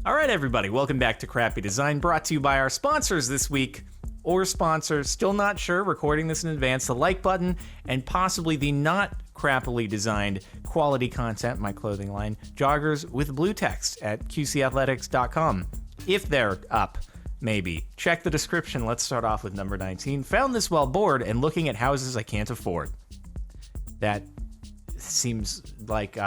All right, everybody, welcome back to Crappy Design, brought to you by our sponsors this week, or sponsors, still not sure, recording this in advance, the like button, and possibly the not crappily designed quality content, my clothing line, joggers with blue text at qcathletics.com. If they're up, maybe. Check the description. Let's start off with number 19. Found this while bored and looking at houses I can't afford. That seems like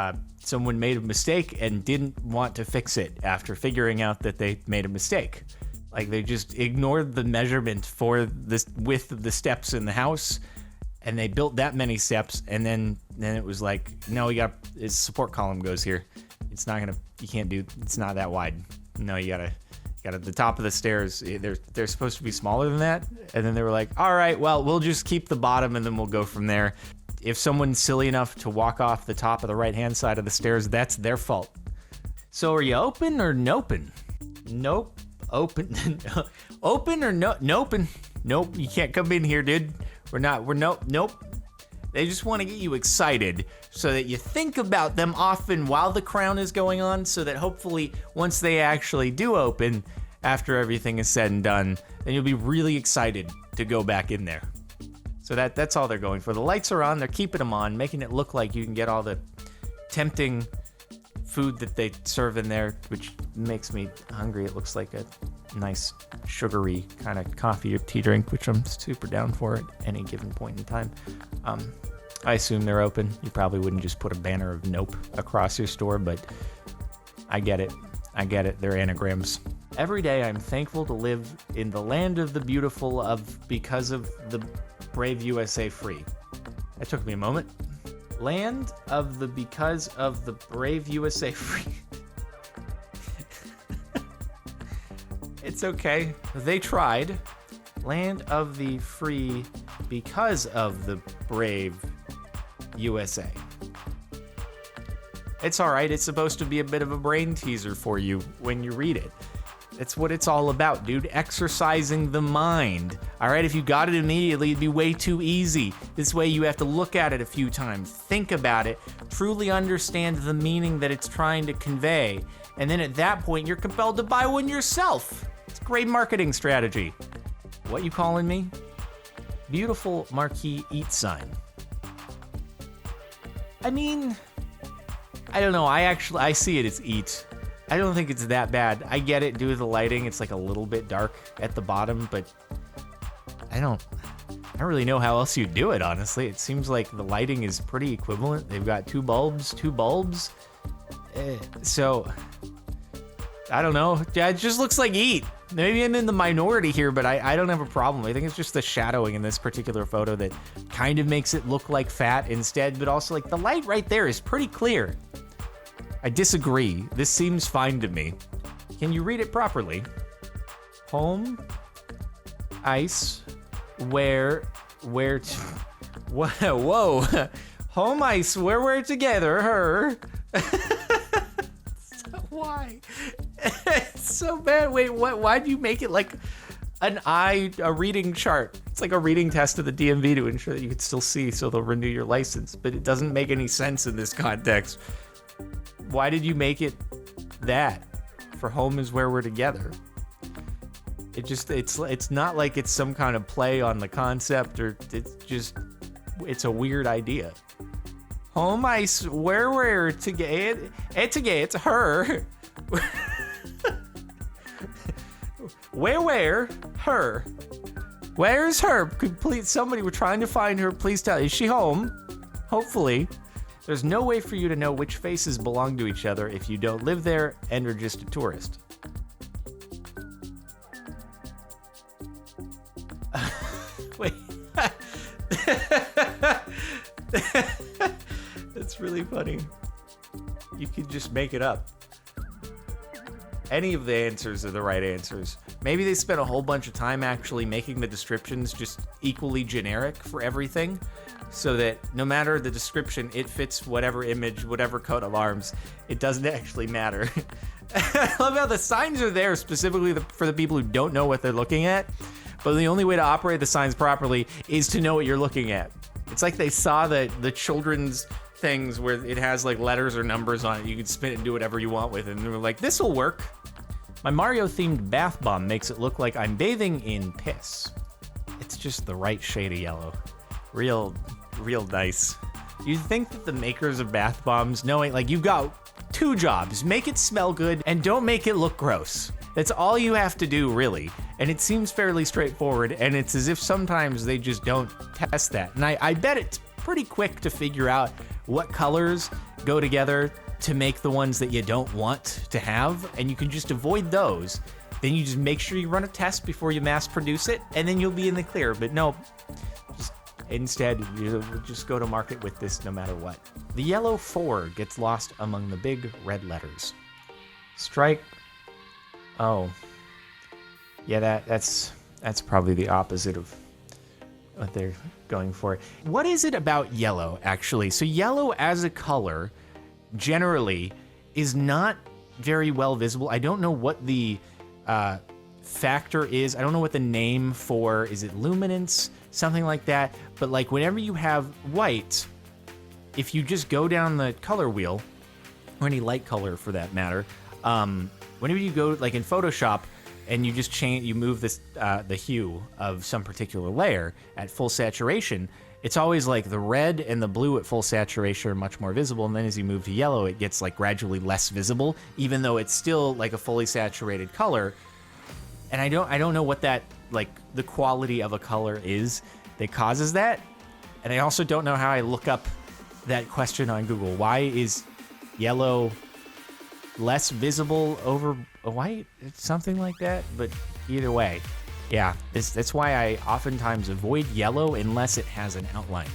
someone made a mistake and didn't want to fix it after figuring out that they made a mistake. Like, they just ignored the measurement for the width of the steps in the house, and they built that many steps, and then it was like, no, its support column goes here. It's not gonna, it's not that wide. No, you gotta the top of the stairs, they're supposed to be smaller than that, and then they were like, all right, well, we'll just keep the bottom, and then we'll go from there. If someone's silly enough to walk off the top of the right-hand side of the stairs, that's their fault. So are you open or noping? Nope. Open. Open or noping? Nope, you can't come in here, dude. Nope. They just want to get you excited so that you think about them often while the crown is going on, so that hopefully once they actually do open, after everything is said and done, then you'll be really excited to go back in there. So that's all they're going for. The lights are on, they're keeping them on, making it look like you can get all the tempting food that they serve in there, which makes me hungry. It looks like a nice sugary kind of coffee or tea drink, which I'm super down for at any given point in time. I assume they're open. You probably wouldn't just put a banner of nope across your store, but I get it. They're anagrams. Every day I'm thankful to live in the land of the beautiful because of the brave USA free. That took me a moment. Land of the because of the brave USA free. It's okay. They tried. Land of the free because of the brave USA. It's all right. It's supposed to be a bit of a brain teaser for you when you read it. It's what it's all about, dude. Exercising the mind. All right, if you got it immediately, it'd be way too easy. This way you have to look at it a few times, think about it, truly understand the meaning that it's trying to convey, and then at that point, you're compelled to buy one yourself. It's a great marketing strategy. What you calling me? Beautiful marquee eat sign. I mean, I don't know. I see it as eat. I don't think it's that bad. I get it due to the lighting. It's like a little bit dark at the bottom, but I don't really know how else you do it, honestly. It seems like the lighting is pretty equivalent. They've got two bulbs. So, I don't know. Yeah, it just looks like eat. Maybe I'm in the minority here, but I don't have a problem. I think it's just the shadowing in this particular photo that kind of makes it look like fat instead, but also like the light right there is pretty clear. I disagree. This seems fine to me. Can you read it properly? Home, ice, where to... Whoa. Home, ice, where we're together, her. Why? It's so bad. Wait, what? Why'd you make it like a reading chart? It's like a reading test of the DMV to ensure that you can still see, so they'll renew your license. But it doesn't make any sense in this context. Why did you make it that? For home is where we're together. It's not like it's some kind of play on the concept, or it's a weird idea. Home ice where we're together. It's her. Where her? Where's her? Please, somebody, we're trying to find her. Please tell. Is she home? Hopefully. There's no way for you to know which faces belong to each other if you don't live there and are just a tourist. Wait. That's really funny. You could just make it up. Any of the answers are the right answers. Maybe they spent a whole bunch of time actually making the descriptions just equally generic for everything, so that no matter the description, it fits whatever image, whatever coat of arms. It doesn't actually matter. I love how the signs are there specifically for the people who don't know what they're looking at, but the only way to operate the signs properly is to know what you're looking at. It's like they saw the children's things where it has like letters or numbers on it. You can spin it and do whatever you want with it. And they were like, this will work. My Mario-themed bath bomb makes it look like I'm bathing in piss. It's just the right shade of yellow. Real nice. You'd think that the makers of bath bombs, knowing, like, you've got 2 jobs. Make it smell good and don't make it look gross. That's all you have to do, really. And it seems fairly straightforward, and it's as if sometimes they just don't test that. And I bet it's pretty quick to figure out what colors go together to make the ones that you don't want to have, and you can just avoid those. Then you just make sure you run a test before you mass produce it, and then you'll be in the clear. But no, instead, you just go to market with this no matter what. The yellow 4 gets lost among the big red letters. Strike. Oh. Yeah, that's probably the opposite of what they're going for. What is it about yellow, actually? So yellow as a color generally is not very well visible. I don't know what the factor is. I don't know what the name for, is it luminance? Something like that. But like whenever you have white, if you just go down the color wheel, or any light color for that matter, whenever you go like in Photoshop and you just change, you move this the hue of some particular layer at full saturation, it's always like the red and the blue at full saturation are much more visible, and then as you move to yellow, it gets like gradually less visible, even though it's still like a fully saturated color. And I don't know what that, like the quality of a color is that causes that. And I also don't know how I look up that question on Google. Why is yellow less visible over a white? It's something like that, but either way. Yeah, that's why I oftentimes avoid yellow unless it has an outline.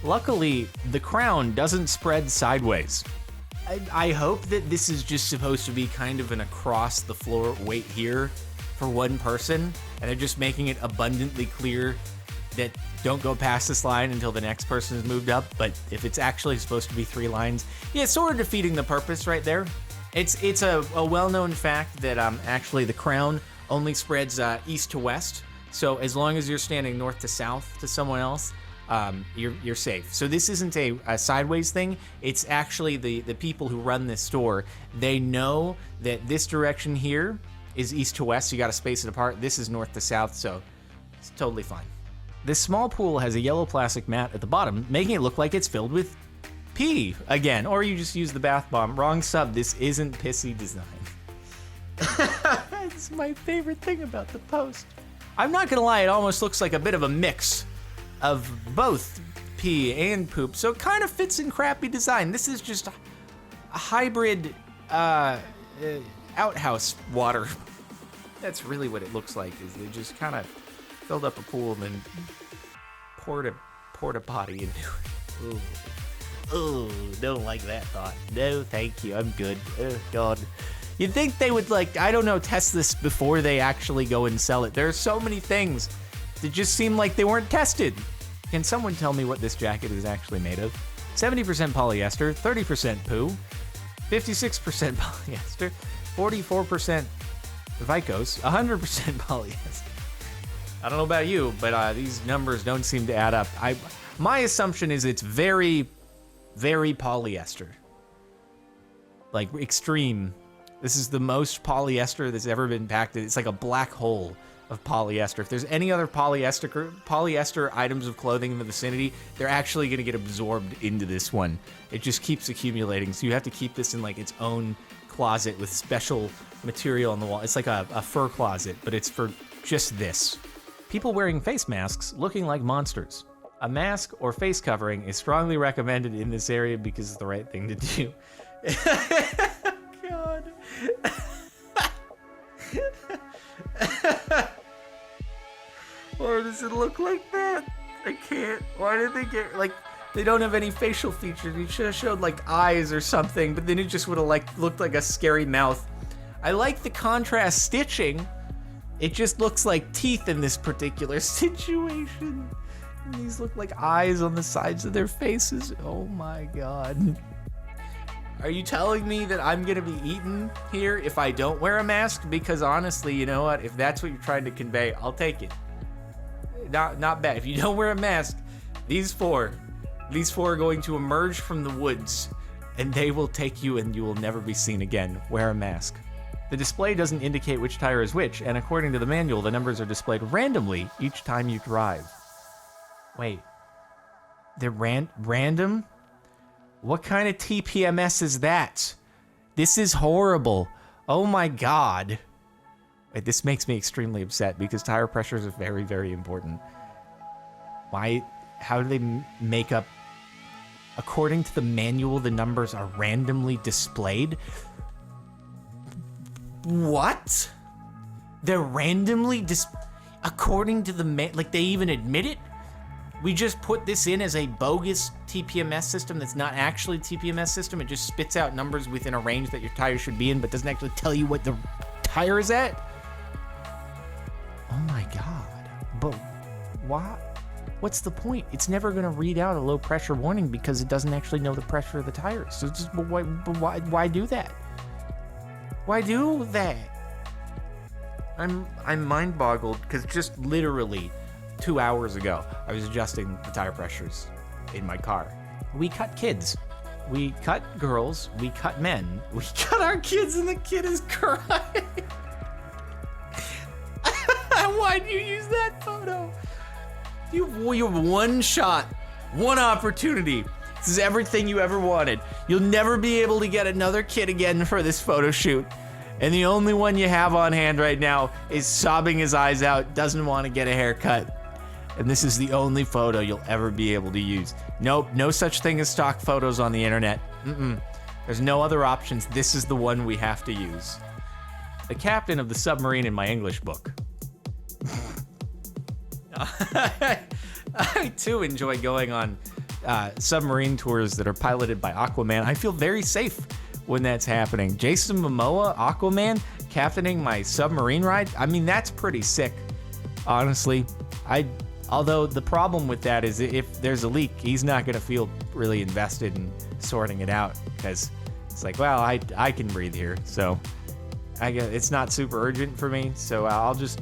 Luckily, the crown doesn't spread sideways. I hope that this is just supposed to be kind of an across the floor wait here for one person, and they're just making it abundantly clear that don't go past this line until the next person has moved up. But if it's actually supposed to be 3 lines, yeah, it's sort of defeating the purpose right there. It's a well-known fact that actually the crown only spreads east to west. So as long as you're standing north to south to someone else, you're safe. So this isn't a sideways thing. It's actually the people who run this store. They know that this direction here is east to west. So you got to space it apart. This is north to south, so it's totally fine. This small pool has a yellow plastic mat at the bottom, making it look like it's filled with pee again. Or you just use the bath bomb. Wrong sub. This isn't pissy design. It's my favorite thing about the post. I'm not gonna lie, it almost looks like a bit of a mix of both pee and poop, so it kind of fits in crappy design. This is just a hybrid outhouse water. That's really what it looks like, is they just kind of filled up a pool and then poured a potty into it. Ooh, don't like that thought. No, thank you, I'm good. Oh, God. You'd think they would, like, I don't know, test this before they actually go and sell it. There are so many things that just seem like they weren't tested. Can someone tell me what this jacket is actually made of? 70% polyester, 30% poo, 56% polyester, 44% Vicos, 100% polyester. I don't know about you, but these numbers don't seem to add up. My assumption is it's very, very polyester. Like, extreme. This is the most polyester that's ever been packed. It's like a black hole of polyester. If there's any other polyester items of clothing in the vicinity, they're actually going to get absorbed into this one. It just keeps accumulating, so you have to keep this in like its own closet with special material on the wall. It's like a fur closet, but it's for just this. People wearing face masks looking like monsters. A mask or face covering is strongly recommended in this area because it's the right thing to do. God. Why does it look like that? I can't. Why did they get, like, they don't have any facial features. You should have showed like eyes or something, but then it just would have like looked like a scary mouth. I like the contrast stitching. It just looks like teeth in this particular situation. And these look like eyes on the sides of their faces. Oh my God. Are you telling me that I'm gonna be eaten here if I don't wear a mask? Because honestly, you know what? If that's what you're trying to convey, I'll take it. Not bad. If you don't wear a mask, these four are going to emerge from the woods, and they will take you, and you will never be seen again. Wear a mask. The display doesn't indicate which tire is which, and according to the manual, the numbers are displayed randomly each time you drive. Wait. They're random? What kind of TPMS is that? This is horrible. Oh my god. Wait, this makes me extremely upset because tire pressures are very, very important. How do they make up... According to the manual, the numbers are randomly displayed? What? They're randomly according to the like they even admit it? We just put this in as a bogus TPMS system that's not actually a TPMS system. It just spits out numbers within a range that your tire should be in, but doesn't actually tell you what the tire is at? Oh my god. But why? What's the point? It's never going to read out a low pressure warning because it doesn't actually know the pressure of the tires. So just why do that? Why do that? I'm mind boggled because just literally 2 hours ago I was adjusting the tire pressures in my car. We cut kids, we cut girls, we cut men, we cut our kids, and the kid is crying. Why'd you use that photo? You have one shot, one opportunity. This is everything you ever wanted. You'll never be able to get another kid again for this photo shoot. And the only one you have on hand right now is sobbing his eyes out, doesn't want to get a haircut. And this is the only photo you'll ever be able to use. Nope, no such thing as stock photos on the internet. There's no other options. This is the one we have to use. The captain of the submarine in my English book. I too enjoy going on submarine tours that are piloted by Aquaman. I feel very safe when that's happening. Jason Momoa, Aquaman, captaining my submarine ride. I mean, that's pretty sick, honestly. Although the problem with that is if there's a leak, he's not going to feel really invested in sorting it out because it's like, well, I can breathe here, so it's not super urgent for me. So I'll just,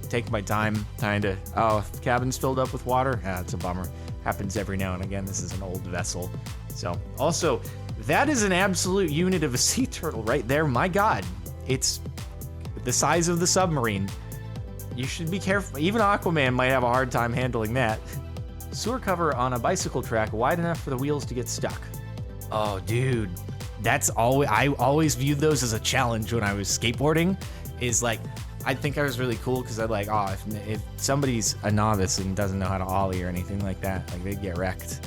take my time trying to, if the cabin's filled up with water, it's a bummer. Happens every now and again. This is an old vessel. So also, that is an absolute unit of a sea turtle right there. My God, it's the size of the submarine. You should be careful. Even Aquaman might have a hard time handling that. Sewer cover on a bicycle track wide enough for the wheels to get stuck. Oh, dude. I always viewed those as a challenge when I was skateboarding. Is like, I think I was really cool because I'd like, if somebody's a novice and doesn't know how to ollie or anything like that, like they get wrecked,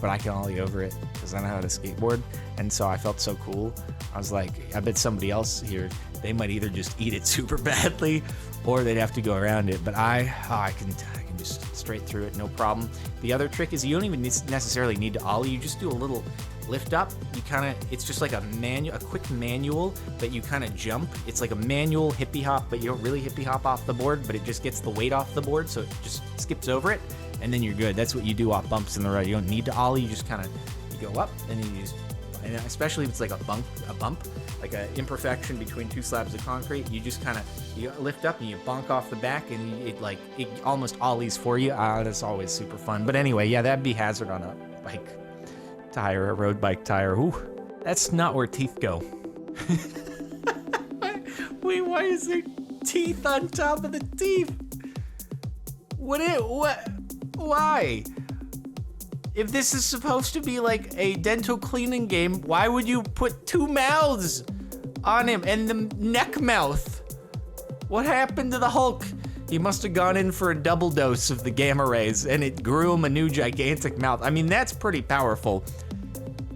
but I can ollie over it because I know how to skateboard. And so I felt so cool. I was like, I bet somebody else here, they might either just eat it super badly or they'd have to go around it. But I can just straight through it, no problem. The other trick is you don't even necessarily need to ollie. You just do a little lift up. It's just like a quick manual, but you kind of jump. It's like a manual hippie hop, but you don't really hippie hop off the board, but it just gets the weight off the board, so it just skips over it, and then you're good. That's what you do off bumps in the road. You don't need to ollie. You just you go up, and then and especially if it's like a bump, like an imperfection between two slabs of concrete, you just you lift up and you bonk off the back, and it almost ollies for you. That's always super fun. But anyway, yeah, that'd be hazard on a bike tire, a road bike tire. Ooh, that's not where teeth go. Wait, why is there teeth on top of the teeth? Why? If this is supposed to be like a dental cleaning game, why would you put two mouths on him and the neck mouth? What happened to the Hulk? He must have gone in for a double dose of the gamma rays and it grew him a new gigantic mouth. I mean, that's pretty powerful.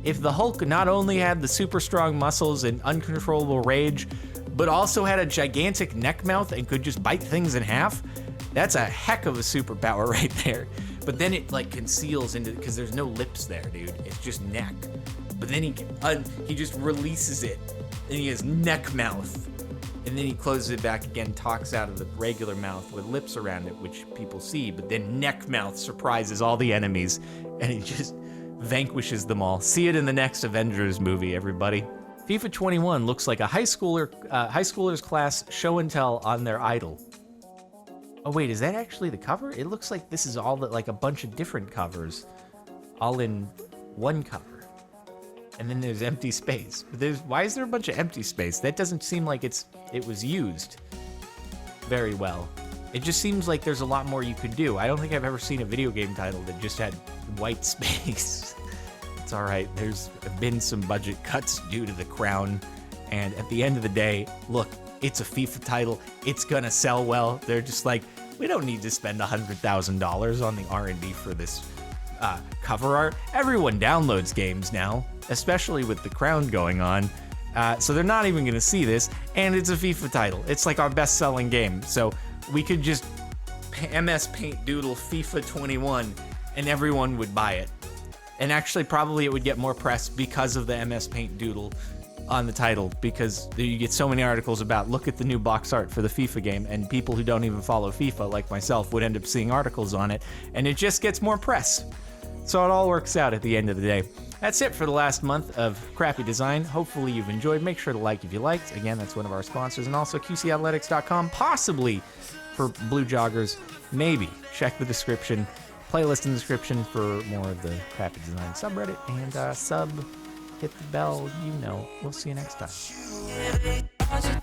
If the Hulk not only had the super strong muscles and uncontrollable rage, but also had a gigantic neck mouth and could just bite things in half, that's a heck of a superpower right there. But then it conceals because there's no lips there, dude. It's just neck. But then he just releases it and he has neck mouth. And then he closes it back again, talks out of the regular mouth with lips around it, which people see, but then neck mouth surprises all the enemies, and he just vanquishes them all. See it in the next Avengers movie, everybody. FIFA 21 looks like a high schooler's class show and tell on their idol. Oh wait, is that actually the cover? It looks like this is all like a bunch of different covers, all in one cover. and then there's empty space. Why is there a bunch of empty space? That doesn't seem like it was used very well. It just seems like there's a lot more you could do. I don't think I've ever seen a video game title that just had white space. It's all right. There's been some budget cuts due to the crown, and at the end of the day, look, it's a FIFA title. It's gonna sell well. They're just like, we don't need to spend $100,000 on the R&D for this cover art. Everyone downloads games now, especially with the crown going on. So they're not even gonna see this, and it's a FIFA title. It's like our best-selling game. So we could just MS Paint doodle FIFA 21 and everyone would buy it. And actually, probably it would get more press because of the MS Paint doodle on the title, because you get so many articles about, look at the new box art for the FIFA game, and people who don't even follow FIFA, like myself, would end up seeing articles on it, and it just gets more press. So it all works out at the end of the day. That's it for the last month of Crappy Design. Hopefully you've enjoyed. Make sure to like if you liked. Again, that's one of our sponsors, and also QCathletics.com, possibly for blue joggers. Maybe. Check the description. Playlist in the description for more of the Crappy Design subreddit, and hit the bell, We'll see you next time.